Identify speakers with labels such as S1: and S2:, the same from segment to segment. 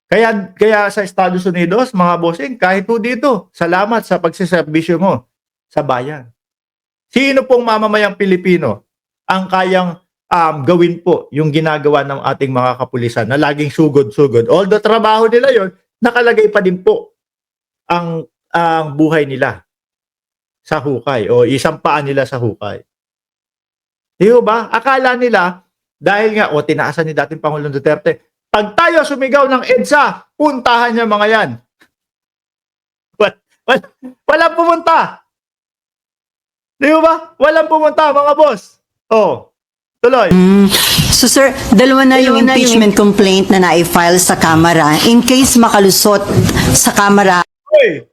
S1: Kaya sa Estados Unidos, mga bossing, kahit po dito, salamat sa pagsiservisyo mo sa bayan. Sino pong mamamayang Pilipino ang kayang gawin po yung ginagawa ng ating mga kapulisan na laging sugod-sugod? Although trabaho nila yon, nakalagay pa din po ang buhay nila sa hukay o isang paan nila sa hukay. Di ba? Akala nila, dahil nga, tinaasan ni dating Pangulong Duterte, pag tayo sumigaw ng EDSA, puntahan niya mga yan. Walang pumunta. Di ba? Walang pumunta, mga boss. Tuloy.
S2: So sir, dalawa na yung impeachment complaint na na-file sa Kamara. In case makalusot sa Kamara.
S1: Uy,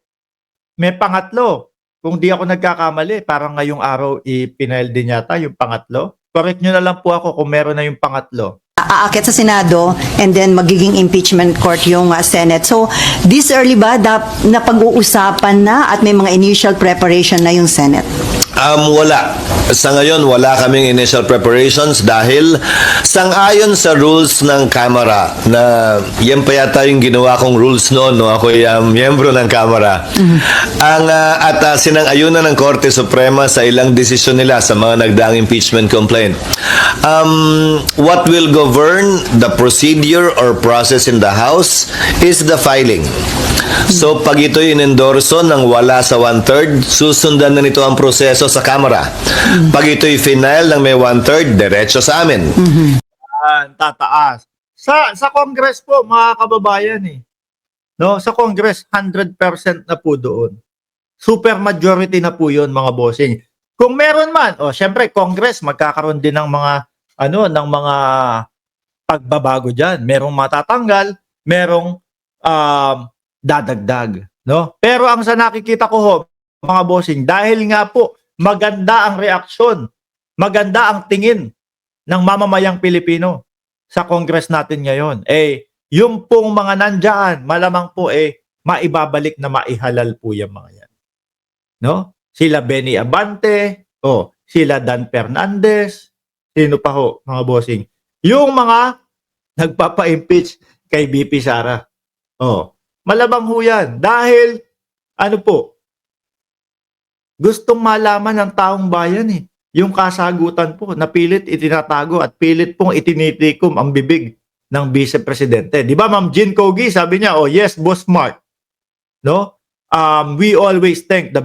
S1: may pangatlo. Kung di ako nagkakamali, parang ngayong araw ipinail din yata yung pangatlo. Correct nyo na lang po ako kung meron na yung pangatlo.
S2: Aakit sa Senado and then magiging impeachment court yung Senate. So, this early ba na pag-uusapan na at may mga initial preparation na yung Senate?
S3: Wala. Sa ngayon, wala kaming initial preparations dahil sang-ayon sa rules ng Kamara na yan pa yata yung ginawa kong rules noon, no? Ako yung miyembro ng Kamara. At sinang-ayunan ng Korte Suprema sa ilang desisyon nila sa mga nagdaang impeachment complaint. What will govern the procedure or process in the House is the filing. So, pag ito'y inendorso ng wala sa 1/3, susundan na nito ang proseso sa Kamara. Pag ito'y final ng may 1/3, diretso sa amin.
S1: Tataas. Sa Congress po, mga kababayan no? Sa Congress, 100% na po doon. Super majority na po yun, mga bossing. Kung meron man, syempre, Congress, magkakaroon din ng mga, ng mga pagbabago dyan. Merong matatanggal, merong dadagdag, no? Pero ang sa nakikita ko mga bossing, dahil nga po maganda ang reaksyon, maganda ang tingin ng mamamayang Pilipino sa Congress natin ngayon. Yung pong mga nandyan, malamang po maibabalik na maihalal po yung mga yan. No? Sila Benny Abante, sila Dan Fernandez, sino pa ho, mga bossing? Yung mga nagpapa-impeach kay BP Sara. Malabang ho yan. Dahil, gustong malaman ng taong bayan yung kasagutan po na pilit itinatago at pilit pong itinitikom ang bibig ng Vice Presidente. Di ba, Ma'am Jean Kogi, sabi niya, yes, Boss Mark. No? We always thanks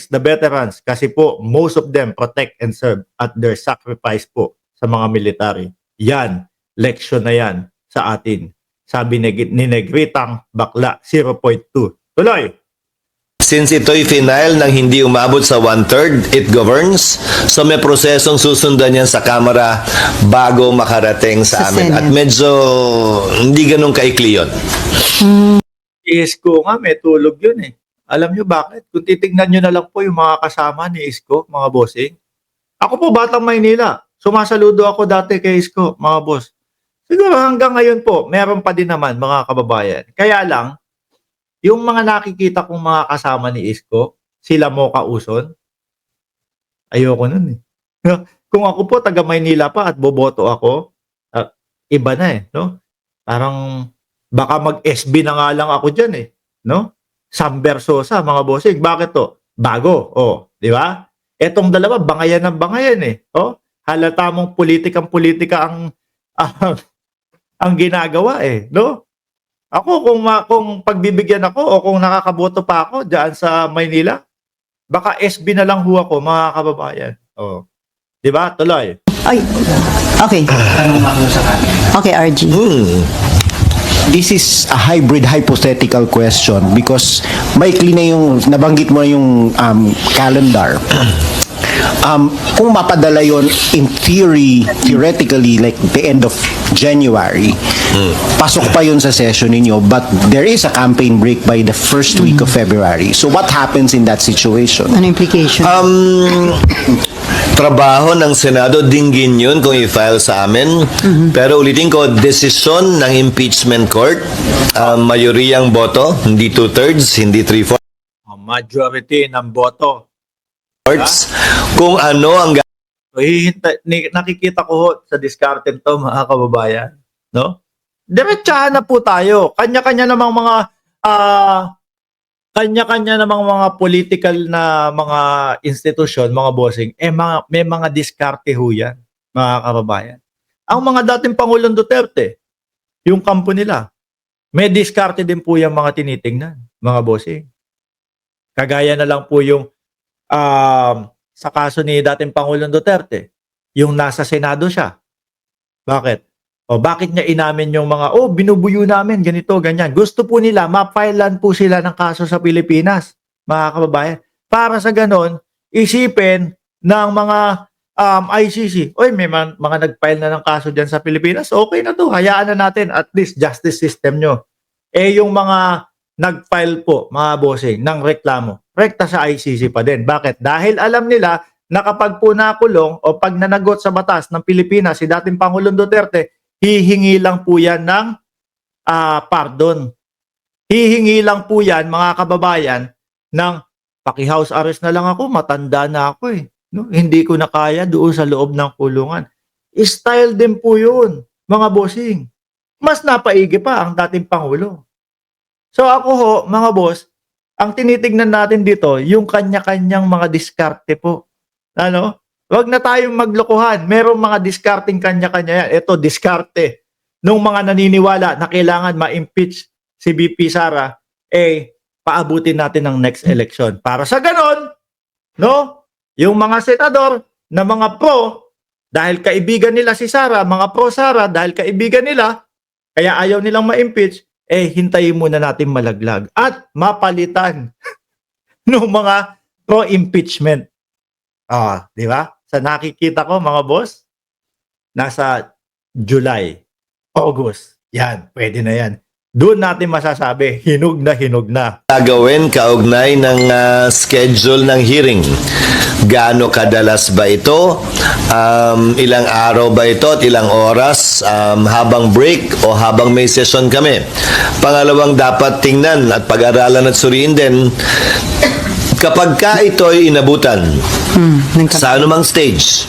S1: the veterans kasi po, most of them protect and serve at their sacrifice po sa mga military. Yan, leksyon na yan sa atin. Sabi ni Negritang Bakla, 0.2. Tuloy!
S3: Since ito'y final nang hindi umabot sa 1/3, it governs. So may prosesong susundan yan sa Kamara bago makarating sa amin.
S2: Senate.
S3: At medyo hindi ganun kaikli yun.
S1: Isko nga, may tulog yun Alam nyo bakit? Kung titignan nyo na lang po yung mga kasama ni Isko, mga bossing. Ako po, Batang Maynila. Sumasaludo ako dati kay Isko, mga boss. Siguro hanggang ngayon po, meron pa din naman mga kababayan. Kaya lang, yung mga nakikita kong mga kasama ni Isko, sila Mocha Uson, ayoko nun Kung ako po, taga Maynila pa at boboto ako, iba na no? Parang, baka mag-SB na nga lang ako dyan no? Sam Versosa, mga bossing. Bakit to? Bago, di ba? Etong dalawa, bangayan ng bangayan halata mong politika ang ginagawa no? Ako kung pagbibigyan ako o kung nakakaboto pa ako diyan sa Maynila, baka SB na lang ho ako, mga kababayan. 'Di ba? Tuloy.
S2: Ay, okay. Okay, RG.
S4: This is a hybrid hypothetical question because maikli na yung nabanggit mo yung calendar. Kung mapadala yon in theoretically like the end of January, pasok pa yun sa session ninyo, but there is a campaign break by the first week of February. So what happens in that situation?
S2: Ano implication?
S3: Trabaho ng Senado, dinggin yun kung i-file sa amin. Pero ulitin ko, desisyon ng impeachment court, mayoriyang boto, hindi 2/3, hindi 3/4.
S1: Majority ng boto.
S3: Kung ano ang
S1: Nakikita ko ho sa diskarte to, mga kababayan, no? diretsahan na po tayo. Kanya-kanya namang mga kanya-kanya namang mga political na mga institusyon, mga bossing, may mga diskarte ho yan, mga kababayan. Ang mga dating Pangulong Duterte, yung kampo nila, may diskarte din po yung mga tinitingnan, mga bossing. Kagaya na lang po yung sa kaso ni dating Pangulong Duterte, yung nasa Senado siya. Bakit? O bakit niya inamin yung mga, binubuyo namin, ganito, ganyan. Gusto po nila, ma-filean po sila ng kaso sa Pilipinas, mga kababayan. Para sa ganon, isipin ng mga ICC, may mga nag-file na ng kaso dyan sa Pilipinas, okay na to, hayaan na natin, at least justice system nyo. Yung mga nag-file po, mga bossing, ng reklamo, rekta sa ICC pa din. Bakit? Dahil alam nila na kapag po nakulong o pag nanagot sa batas ng Pilipinas si dating Pangulong Duterte, hihingi lang po yan ng pardon. Hihingi lang po yan, mga kababayan, ng paki-house arrest na lang ako, matanda na ako eh. No? Hindi ko na kaya doon sa loob ng kulungan. Style din po yun, mga bossing. Mas napaigi pa ang dating Pangulo. So ako ho, mga boss, ang tinitignan natin dito, yung kanya-kanyang mga diskarte po. Ano? Huwag na tayong maglokohan. Merong mga diskarting kanya-kanya yan. Ito, diskarte. Nung mga naniniwala na kailangan ma-impeach si VP Sara, paabutin natin ng next election. Para sa ganon, no? Yung mga senador na mga pro, dahil kaibigan nila si Sara, mga pro Sara, dahil kaibigan nila, kaya ayaw nilang ma-impeach, hintayin muna natin malaglag at mapalitan ng mga pro-impeachment. Di ba? Sa nakikita ko, mga boss, nasa July, August. Yan, pwede na yan. Doon natin masasabi, hinog na hinog na.
S3: Gagawin kaugnay ng schedule ng hearing. Gaano kadalas ba ito? Ilang araw ba ito at ilang oras? Habang break o habang may session kami? Pangalawang dapat tingnan at pag-aralan at suriin din kapag ka ito ay inabutan sa anumang stage,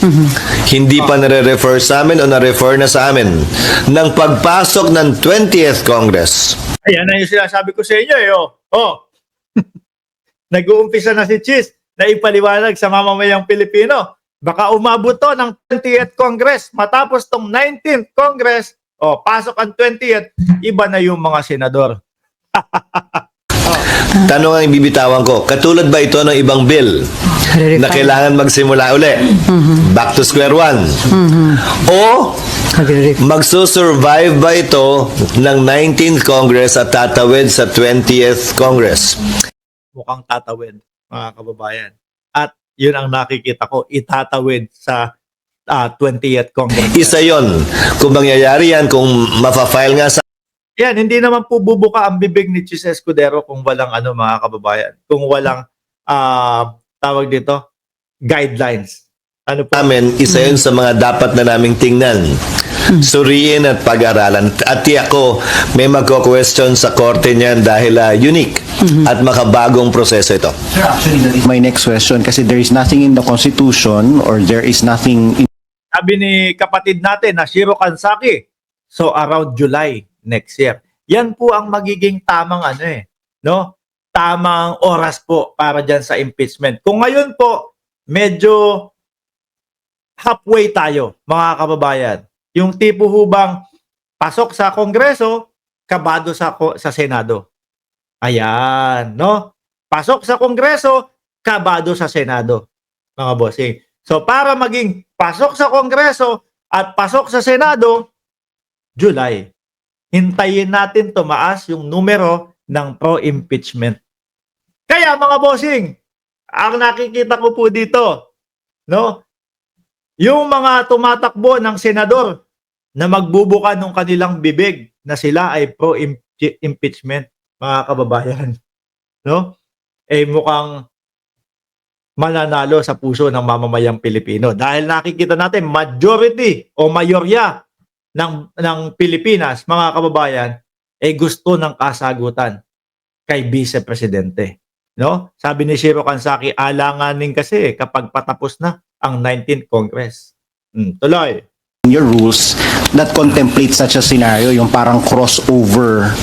S3: hindi pa nare-refer sa amin o na-refer na sa amin ng pagpasok ng 20th Congress.
S1: Ayan na yung sinasabi ko sa inyo Nag-uumpisa na si Chis na ipaliwanag sa mamamayang Pilipino. Baka umabot to ng 20th Congress. Matapos tong 19th Congress, pasok ang 20th, iba na yung mga senador.
S3: Tanong ang ibibitawan ko, katulad ba ito ng ibang bill na kailangan magsimula uli? Back to square one? O magsusurvive ba ito ng 19th Congress at tatawid sa 20th Congress?
S1: Mukhang tatawid, mga kababayan. At yun ang nakikita ko, itatawid sa 20th Congress.
S3: Isa yon. Kung mangyayari yan, kung mapafile nga sa
S1: Yan, hindi naman po bubuka ang bibig ni Chis Escudero kung walang mga kababayan. Kung walang tawag dito, guidelines. Ano po?
S3: amin, isa yun sa mga dapat na naming tingnan. Suriin at pag-aralan. At ako, may magko-question sa korte niyan dahil unique at makabagong proseso ito.
S4: Sir, actually, that is my next question kasi there is nothing in the Constitution or there is nothing in
S1: Sabi ni kapatid natin na Shiro Kansaki, so around July next year. Yan po ang magiging tamang tamang oras po para dyan sa impeachment. Kung ngayon po, medyo halfway tayo, mga kababayan. Yung tipo hubang pasok sa Kongreso, kabado sa Senado. Ayan, no? Pasok sa Kongreso, kabado sa Senado, mga bossing. So para maging pasok sa Kongreso at pasok sa Senado, July. Hintayin natin tumaas yung numero ng pro-impeachment. Kaya mga bossing, ang nakikita ko po dito, no? Yung mga tumatakbo ng senador na magbubuka ng kanilang bibig na sila ay pro-impeachment, mga kababayan, no? Mukhang mananalo sa puso ng mamamayang Pilipino dahil nakikita natin majority o mayorya ng Pilipinas, mga kababayan, gusto ng kasagutan kay Vice Presidente. No? Sabi ni Shiro Kansaki, alanganin kasi kapag patapos na ang 19th Congress. Tuloy.
S4: your rules that contemplate such a scenario, yung parang crossover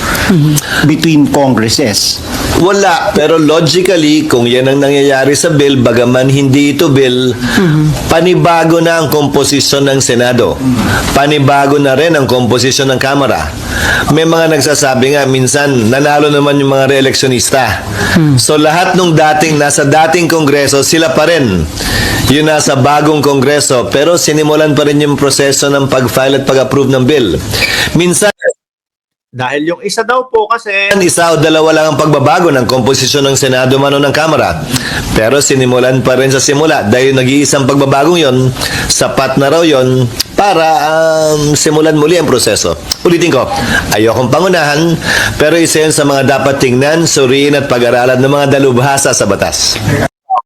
S4: between Congresses.
S3: Wala, pero logically, kung yan ang nangyayari sa bill, bagaman hindi ito bill, panibago na ang komposisyon ng Senado. Panibago na rin ang komposisyon ng Kamara. May mga nagsasabi nga, minsan, nanalo naman yung mga re-electionista. So lahat nung nasa dating Kongreso, sila pa rin. Yung nasa bagong Kongreso, pero sinimulan pa rin yung proseso ng pag-file at pag-approve ng bill. Minsan,
S1: Dahil yung isa daw po kasi,
S3: isa o dalawa lang ang pagbabago ng komposisyon ng Senado man o ng Kamara. Pero sinimulan pa rin sa simula dahil nag-iisang pagbabagong yon, sapat na raw yon para simulan muli ang proseso. Ulitin ko, ayokong pangunahan, pero isa yun sa mga dapat tingnan, suriin at pag-aralan ng mga dalubhasa sa batas.